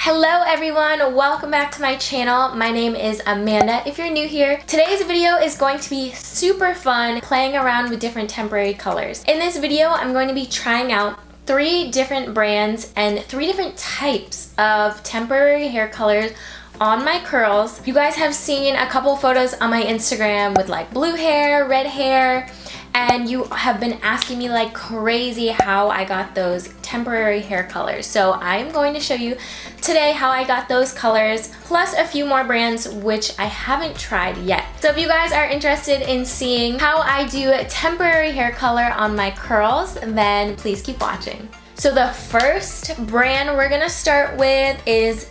Hello everyone, welcome back to my channel. My name is Amanda. If you're new here, today's video is going to be super fun playing around with different temporary colors. In this video, I'm going to be trying out 3 different brands and 3 different types of temporary hair colors on my curls. You guys have seen a couple photos on my Instagram with like blue hair, red hair, and you have been asking me like crazy how I got those temporary hair colors. So I'm going to show you today how I got those colors, plus a few more brands which I haven't tried yet. So if you guys are interested in seeing how I do temporary hair color on my curls, then please keep watching. So the first brand we're gonna start with is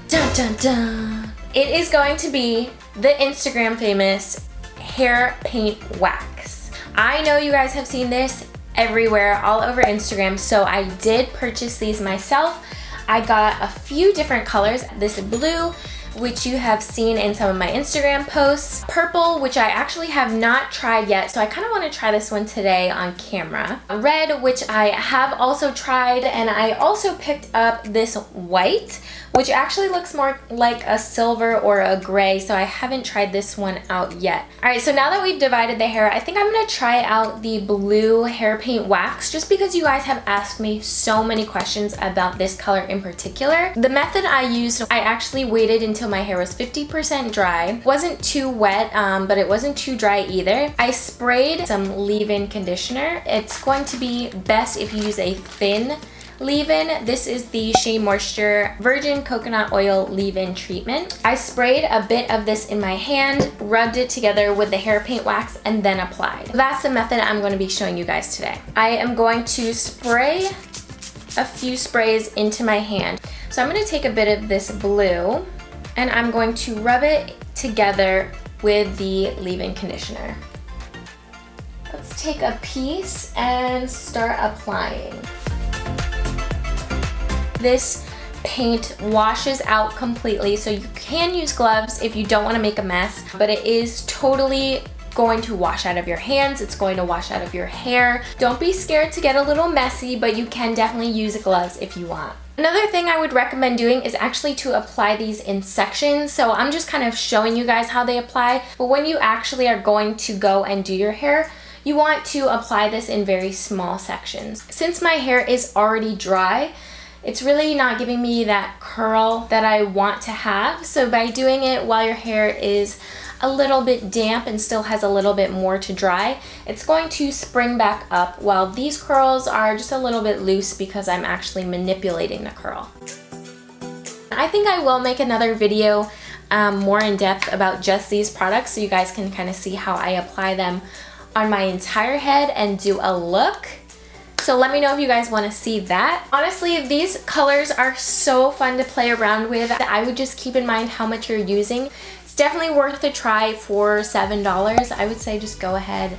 dun dun dun. It is going to be the Instagram famous hair paint wax. I know you guys have seen this everywhere, all over Instagram, so I did purchase these myself. I got a few different colors. This blue, which you have seen in some of my Instagram posts. Purple, which I actually have not tried yet, so I kind of want to try this one today on camera. Red, which I have also tried, and I also picked up this white, which actually looks more like a silver or a gray, so I haven't tried this one out yet. Alright, so now that we've divided the hair, I think I'm going to try out the blue hair paint wax, just because you guys have asked me so many questions about this color in particular. The method I used, I actually waited until my hair was 50% dry. Wasn't too wet, but it wasn't too dry either. I sprayed some leave-in conditioner. It's going to be best if you use a thin leave-in. This is the Shea Moisture Virgin Coconut Oil Leave-In Treatment. I sprayed a bit of this in my hand, rubbed it together with the hair paint wax, and then applied. That's the method I'm going to be showing you guys today. I am going to spray a few sprays into my hand. So I'm going to take a bit of this blue, and I'm going to rub it together with the leave-in conditioner. Let's take a piece and start applying. This paint washes out completely, so you can use gloves if you don't want to make a mess, but it is totally going to wash out of your hands. It's going to wash out of your hair. Don't be scared to get a little messy, but you can definitely use gloves if you want. Another thing I would recommend doing is actually to apply these in sections. So I'm just kind of showing you guys how they apply, but when you actually are going to go and do your hair, you want to apply this in very small sections. Since my hair is already dry, it's really not giving me that curl that I want to have. So by doing it while your hair is a little bit damp and still has a little bit more to dry, it's going to spring back up, while these curls are just a little bit loose because I'm actually manipulating the curl. I think I will make another video more in depth about just these products, so you guys can kind of see how I apply them on my entire head and do a look. So let me know if you guys want to see that. Honestly, these colors are so fun to play around with. I would just keep in mind how much you're using. It's definitely worth a try for $7. I would say just go ahead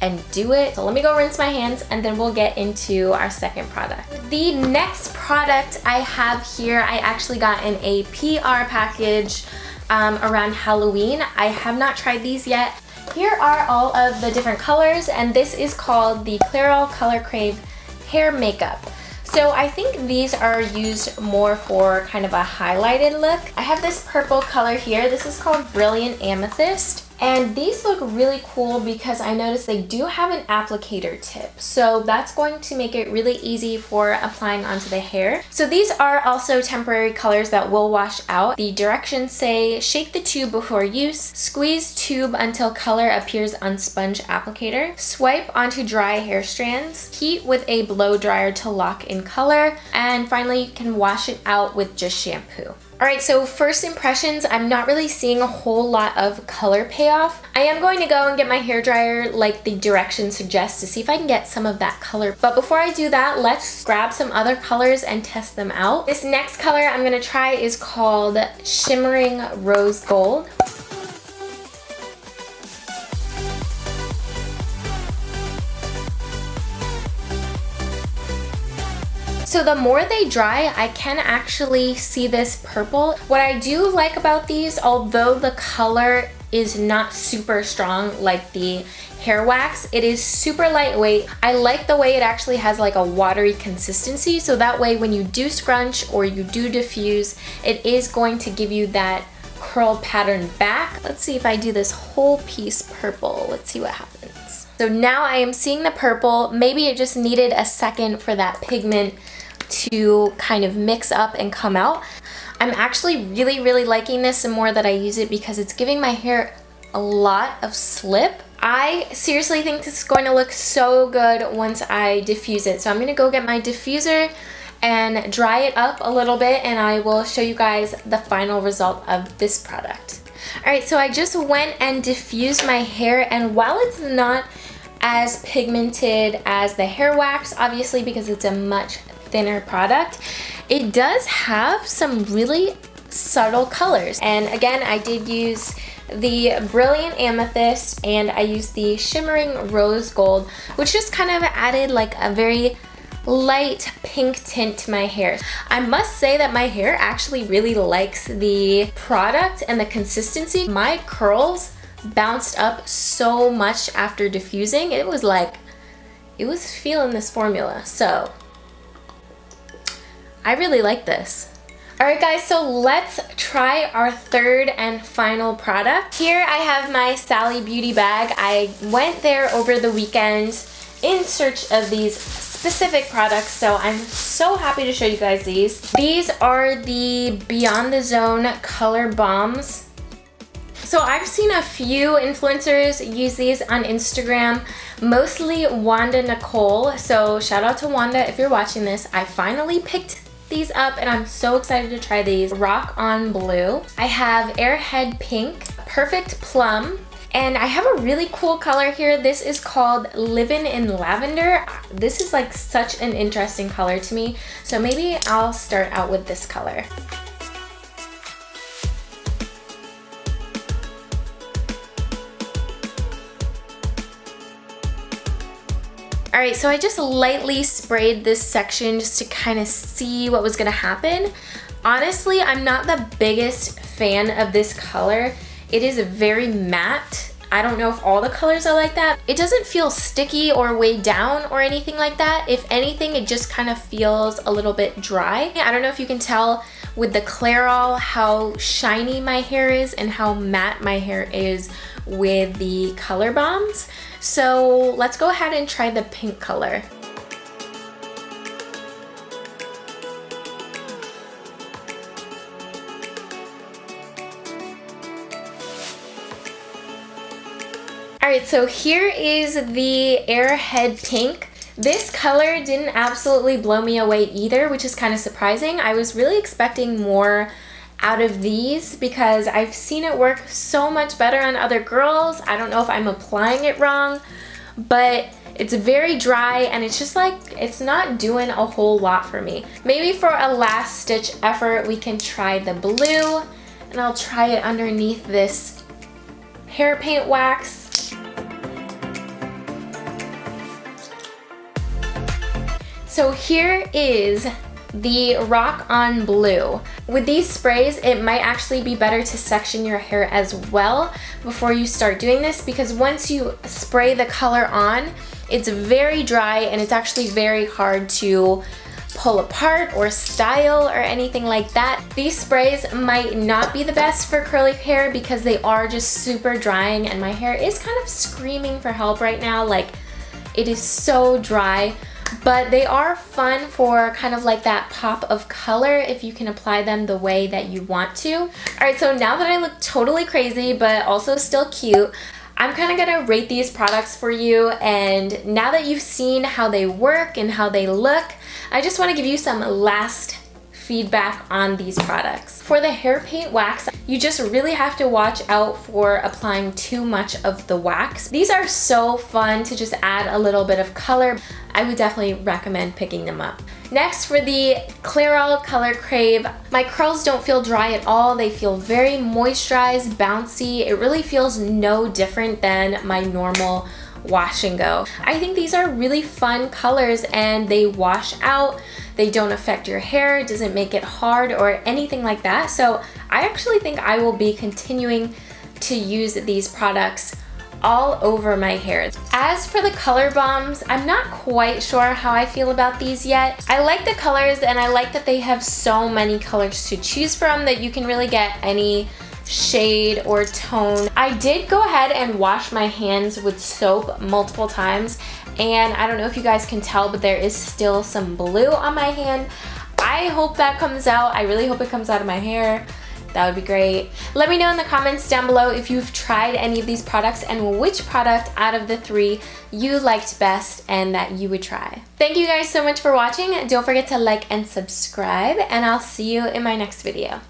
and do it. So let me go rinse my hands and then we'll get into our second product. The next product I have here, I actually got in a PR package around Halloween. I have not tried these yet. Here are all of the different colors, and this is called the Clairol Color Crave Hair Makeup. So I think these are used more for kind of a highlighted look. I have this purple color here. This is called Brilliant Amethyst. And these look really cool because I noticed they do have an applicator tip. So that's going to make it really easy for applying onto the hair. So these are also temporary colors that will wash out. The directions say, shake the tube before use, squeeze tube until color appears on sponge applicator, swipe onto dry hair strands, heat with a blow dryer to lock in color, and finally you can wash it out with just shampoo. Alright, so first impressions, I'm not really seeing a whole lot of color payoff. I am going to go and get my hairdryer like the directions suggest to see if I can get some of that color. But before I do that, let's grab some other colors and test them out. This next color I'm going to try is called Shimmering Rose Gold. So the more they dry, I can actually see this purple. What I do like about these, although the color is not super strong like the hair wax. It is super lightweight. I like the way it actually has like a watery consistency, so that way when you do scrunch or you do diffuse, it is going to give you that curl pattern back. Let's see if I do this whole piece purple. Let's see what happens. So now I am seeing the purple. Maybe it just needed a second for that pigment to kind of mix up and come out. I'm actually really liking this the more that I use it because it's giving my hair a lot of slip. I seriously think this is going to look so good once I diffuse it. So I'm gonna go get my diffuser and dry it up a little bit, and I will show you guys the final result of this product. All right, so I just went and diffused my hair, and while it's not as pigmented as the hair wax, obviously because it's a much thinner product, it does have some really subtle colors. And again, I did use the Brilliant Amethyst and I used the Shimmering Rose Gold, which just kind of added like a very light pink tint to my hair. I must say that my hair actually really likes the product and the consistency. My curls bounced up so much after diffusing. It was like, it was feeling this formula. So I really like this. Alright guys, so let's try our third and final product. Here I have my Sally Beauty bag. I went there over the weekend in search of these specific products, so I'm so happy to show you guys these. These are the Beyond the Zone Color Bombz. So I've seen a few influencers use these on Instagram, mostly Wanda Nicole. So shout out to Wanda if you're watching this. I finally picked these up and I'm so excited to try these. Rock on Blue. I have Airhead Pink, Perfect Plum, and I have a really cool color here. This is called Livin' in Lavender. This is like such an interesting color to me, so maybe I'll start out with this color. Alright, so I just lightly sprayed this section just to kind of see what was gonna happen. Honestly, I'm not the biggest fan of this color. It is very matte. I don't know if all the colors are like that. It doesn't feel sticky or weighed down or anything like that. If anything, it just kind of feels a little bit dry. I don't know if you can tell with the Clairol how shiny my hair is and how matte my hair is with the Color Bombz. So let's go ahead and try the pink color. Alright, so here is the Airhead Pink. This color didn't absolutely blow me away either, which is kind of surprising. I was really expecting more out of these because I've seen it work so much better on other girls. I don't know if I'm applying it wrong, but it's very dry and it's just like, it's not doing a whole lot for me. Maybe for a last stitch effort, we can try the blue, and I'll try it underneath this hair paint wax. So here is the Rock on Blue. With these sprays, it might actually be better to section your hair as well before you start doing this, because once you spray the color on, it's very dry and it's actually very hard to pull apart or style or anything like that. These sprays might not be the best for curly hair because they are just super drying, and my hair is kind of screaming for help right now. Like, it is so dry. But they are fun for kind of like that pop of color if you can apply them the way that you want to. Alright, so now that I look totally crazy but also still cute, I'm kind of gonna rate these products for you, and now that you've seen how they work and how they look, I just want to give you some last feedback on these products. For the hair paint wax, you just really have to watch out for applying too much of the wax. These are so fun to just add a little bit of color. I would definitely recommend picking them up. Next, for the Clairol Color Crave, my curls don't feel dry at all. They feel very moisturized, bouncy. It really feels no different than my normal wash and go. I think these are really fun colors and they wash out. They don't affect your hair. It doesn't make it hard or anything like that. So I actually think I will be continuing to use these products all over my hair. As for the color bombs, I'm not quite sure how I feel about these yet. I like the colors, and I like that they have so many colors to choose from that you can really get any shade or tone. I did go ahead and wash my hands with soap multiple times, and I don't know if you guys can tell, but there is still some blue on my hand. I hope that comes out. I really hope it comes out of my hair. That would be great. Let me know in the comments down below if you've tried any of these products and which product out of the 3 you liked best and that you would try. Thank you guys so much for watching. Don't forget to like and subscribe, and I'll see you in my next video.